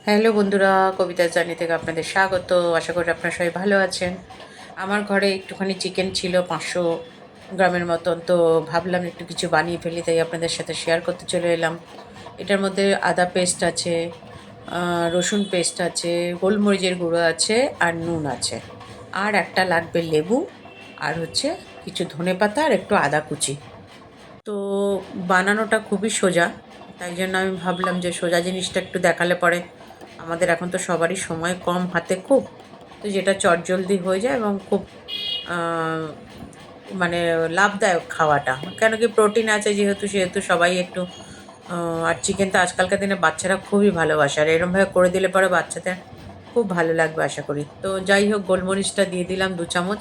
Hello বন্ধুরা, কবিতা journey থেকে আপনাদের স্বাগত। আশা করি আপনারা সবাই ভালো আছেন। আমার ঘরে একটুখানি চিকেন ছিল 500 গ্রামের মতন, তো ভাবলাম একটু কিছু বানিয়ে ফেলি, তাই আপনাদের সাথে শেয়ার করতে চলে এলাম। এটার মধ্যে আদা পেস্ট আছে, রসুন পেস্ট আছে, গোলমরিচের গুঁড়ো আছে, আর নুন আছে। আর একটা লাগবে লেবু, আর হচ্ছে কিছু ধনেপাতা আর একটু আদা কুচি। তো বানানোটা খুবই সোজা, তাই জন্য আমি ভাবলাম যে সোজা জিনিসটা একটু দেখালে পরে আমাদের এখন তো সবারই সময় কম হাতে খুব, তো যেটা চটজলদি হয়ে যায় এবং খুব আহ, মানে লাভদায়ক খাওয়াটা, কেন কি প্রোটিন আছে যেহেতু, সেহেতু সবাই একটু আর চিকেন তো আজকালকার দিনে বাচ্চারা খুবই ভালোবাসে, আর এরমভাবে করে দিলে পরে বাচ্চাদের খুব ভালো লাগবে আশা করি। তো যাই হোক, গোলমরিচটা দিয়ে দিলাম 2 চামচ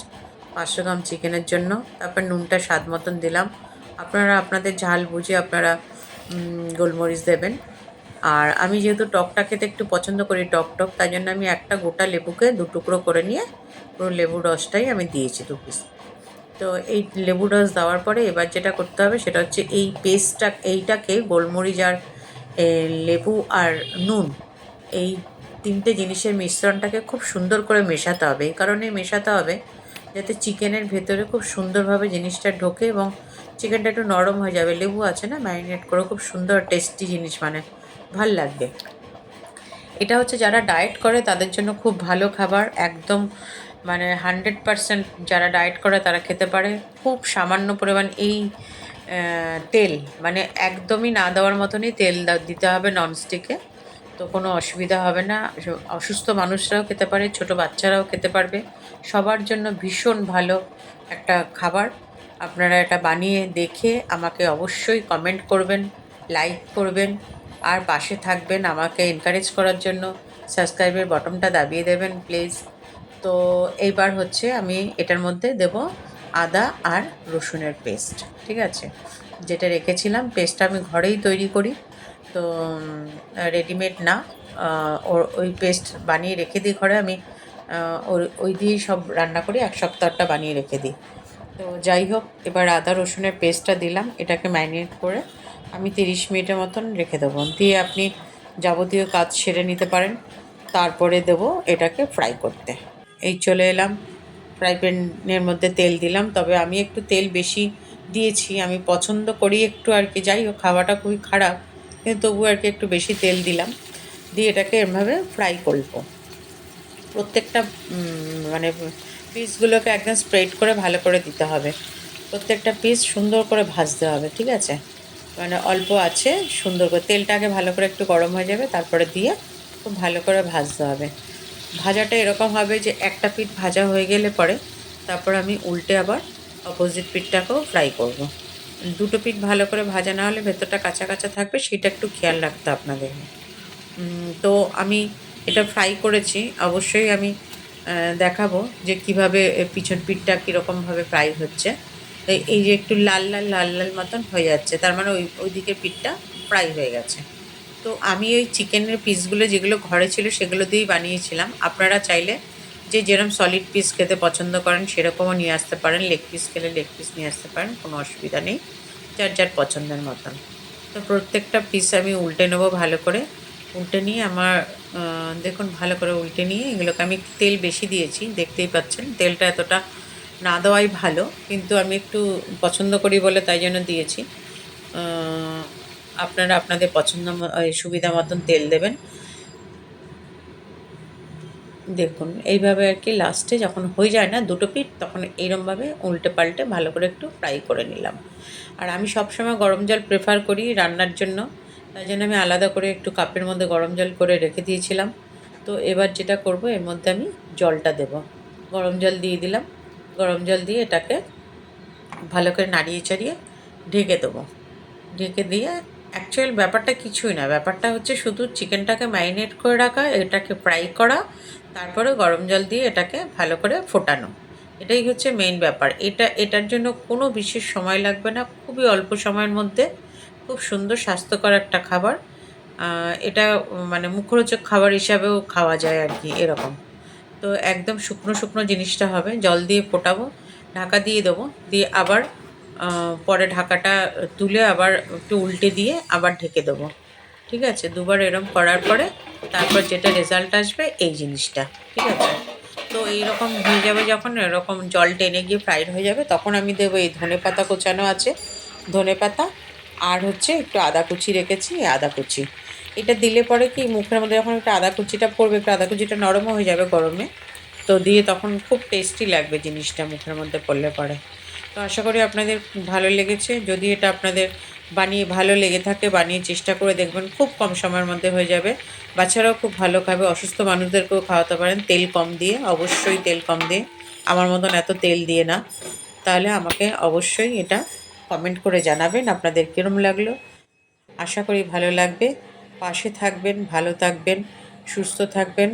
500 গ্রাম চিকেনের জন্য। তারপর নুনটা স্বাদ মতন দিলাম। আপনারা আপনাদের ঝাল বুঝে আপনারা গোলমরিচ দেবেন। আর আমি যেহেতু টকটা খেতে একটু পছন্দ করি, টক টক, তাই জন্য আমি একটা গোটা লেবুকে 2 টুকরো করে নিয়ে পুরো লেবুর রসটাই আমি দিয়েছি 2 পিস। তো এই লেবু রস দেওয়ার পরে এবার যেটা করতে হবে সেটা হচ্ছে এই পেস্টটা, এইটাকে গোলমরিচ আর লেবু আর নুন, এই তিনটে জিনিসের মিশ্রণটাকে খুব সুন্দর করে মেশাতে হবে। এই কারণে মেশাতে হবে যাতে চিকেনের ভেতরে খুব সুন্দরভাবে জিনিসটা ঢোকে এবং চিকেনটা একটু নরম হয়ে যাবে। লেবু আছে না, ম্যারিনেট করে খুব সুন্দর টেস্টি জিনিস, মানে ভাল লাগবে। এটা হচ্ছে যারা ডায়েট করে তাদের জন্য খুব ভালো খাবার, একদম মানে 100% যারা ডায়েট করে তারা খেতে পারে। খুব সামান্য পরিমাণ এই তেল, মানে একদমই না দেওয়ার মতনই তেল দিতে হবে ননস্টিকে, তো কোনো অসুবিধা হবে না। অসুস্থ মানুষরাও খেতে পারে, ছোট বাচ্চারাও খেতে পারবে, সবার জন্য ভীষণ ভালো একটা খাবার। আপনারা এটা বানিয়ে দেখে আমাকে অবশ্যই কমেন্ট করবেন, লাইক করবেন, আর পাশে থাকবেন আমাকে এনকারেজ করার জন্য। সাবস্ক্রাইবের বটনটা দাবিয়ে দেবেন প্লিজ। তো এইবার হচ্ছে আমি এটার মধ্যে দেব আদা আর রসুনের পেস্ট, ঠিক আছে, যেটা রেখেছিলাম। পেস্টটা আমি ঘরেই তৈরি করি, তো রেডিমেড না। ওই পেস্ট বানিয়ে রেখে দিই ঘরে আমি। ওই দিয়েই সব রান্না করি, 1 সপ্তাহটা বানিয়ে রেখে দিই। তো যাই হোক, এবার আদা রসুনের পেস্টটা দিলাম, এটাকে ম্যারিনেট করে আমি 30 মিনিটের মতন রেখে দেবো। দিয়ে আপনি যাবতীয় কাজ সেরে নিতে পারেন। তারপরে দেবো এটাকে ফ্রাই করতে। এই চলে এলাম, ফ্রাই প্যানের মধ্যে তেল দিলাম, তবে আমি একটু তেল বেশি দিয়েছি, আমি পছন্দ করি একটু আর কি। যাই হোক, খাওয়াটা খুবই খারাপ, কিন্তু তবু আর কি একটু বেশি তেল দিলাম। দিয়ে এটাকে এভাবে ফ্রাই করবো। প্রত্যেকটা মানে পিসগুলোকে একদম স্প্রেড করে ভালো করে দিতে হবে। প্রত্যেকটা পিস সুন্দর করে ভাজতে হবে, ঠিক আছে, মানে অল্প আছে সুন্দর করে তেলটাকে ভালো করে একটু গরম হয়ে যাবে, তারপরে দিয়ে খুব ভালো করে ভাজতে হবে। ভাজাটা এরকম হবে যে একটা পিঠ ভাজা হয়ে গেলে পরে তারপর আমি উল্টে আবার অপোজিট পিঠটাকেও ফ্রাই করব। 2টো পিঠ ভালো করে ভাজা না হলে ভেতরটা কাঁচা কাঁচা থাকবে, সেটা একটু খেয়াল রাখতে আপনাদের। তো আমি এটা ফ্রাই করেছি, অবশ্যই আমি দেখাবো যে কীভাবে পিছন পিঠটা কীরকমভাবে ফ্রাই হচ্ছে। এই যে একটু লাল লাল লাল লাল মতন হয়ে যাচ্ছে, তার মানে ওই দিকের পিঠটা ফ্রাই হয়ে গেছে। তো আমি ওই চিকেনের পিসগুলো যেগুলো ঘরে ছিল সেগুলো দিয়েই বানিয়েছিলাম। আপনারা চাইলে যে যেরকম সলিড পিস খেতে পছন্দ করেন সেরকমও নিয়ে আসতে পারেন, লেগ পিস খেলে লেগ পিস নিয়ে আসতে পারেন, কোনো অসুবিধা নেই, যার যার পছন্দের মতন। তো প্রত্যেকটা পিস আমি উল্টে নেবো ভালো করে। উল্টে নিয়ে আমার দেখুন, ভালো করে উল্টে নিয়ে এগুলোকে আমি একটু তেল বেশি দিয়েছি, দেখতেই পাচ্ছেন। তেলটা এতটা না দেওয়াই ভালো, কিন্তু আমি একটু পছন্দ করি বলে তাই জন্য দিয়েছি। আপনারা আপনাদের পছন্দ সুবিধা মতন তেল দেবেন। দেখুন এইভাবে আর কি, লাস্টে যখন হয়ে যায় না 2টো পিঠ, তখন এইরমভাবে উল্টে পাল্টে ভালো করে একটু ফ্রাই করে নিলাম। আর আমি সবসময় গরম জল প্রেফার করি রান্নার জন্য, তাই জন্য আমি আলাদা করে একটু কাপের মধ্যে গরম জল করে রেখে দিয়েছিলাম। তো এবার যেটা করব, এর মধ্যে আমি জলটা দেব, গরম জল দিয়ে দিলাম। গরম জল দিয়ে এটাকে ভালো করে নাড়িয়ে চাড়িয়ে ঢেকে দেবো। ঢেকে দিয়ে অ্যাকচুয়াল ব্যাপারটা কিছুই না, ব্যাপারটা হচ্ছে শুধু চিকেনটাকে ম্যারিনেট করে রাখা, এটাকে ফ্রাই করা, তারপরে গরম জল দিয়ে এটাকে ভালো করে ফোটানো। এটাই হচ্ছে মেইন ব্যাপার। এটার জন্য কোনো বিশেষ সময় লাগবে না, খুবই অল্প সময়ের মধ্যে খুব সুন্দর স্বাস্থ্যকর একটা খাবার। এটা মানে মুখরোচক খাবার হিসাবেও খাওয়া যায় আর কি, এরকম। তো একদম শুকনো শুকনো জিনিসটা হবে, জল দিয়ে ফোটাবো, ঢাকা দিয়ে দেবো, দিয়ে আবার পরে ঢাকাটা তুলে আবার একটু উল্টে দিয়ে আবার ঢেকে দেবো। ঠিক আছে, দুবার এরম করার পরে তারপর যেটা রেজাল্ট আসবে এই জিনিসটা, ঠিক আছে। তো এইরকম হয়ে যাবে, যখন এরকম জল টেনে গিয়ে ফ্রাইড হয়ে যাবে, তখন আমি দেবো এই ধনেপাতা কোচানো আছে, ধনেপাতা, আর হচ্ছে একটু আদা কুচি রেখেছি, এই আদা কুচি। এটা দিলে পরে কি মুখের মধ্যে যখন একটু আদা কুচিটা পড়বে, একটু আদা কুচিটা নরমও হয়ে যাবে গরমে, তো দিয়ে তখন খুব টেস্টি লাগবে জিনিসটা মুখের মধ্যে পড়লে পরে। তো আশা করি আপনাদের ভালো লেগেছে। যদি এটা আপনাদের বানিয়ে ভালো লেগে থাকে, বানিয়ে চেষ্টা করে দেখবেন, খুব কম সময়ের মধ্যে হয়ে যাবে। বাচ্চারাও খুব ভালো খাবে, অসুস্থ মানুষদেরকেও খাওয়াতে পারেন তেল কম দিয়ে, অবশ্যই তেল কম দিয়ে, আমার মতন এত তেল দিয়ে না। তাহলে আমাকে অবশ্যই এটা কমেন্ট করে জানাবেন আপনাদের কীরম লাগলো। আশা করি ভালো লাগবে। পাশে থাকবেন, ভালো থাকবেন, সুস্থ থাকবেন।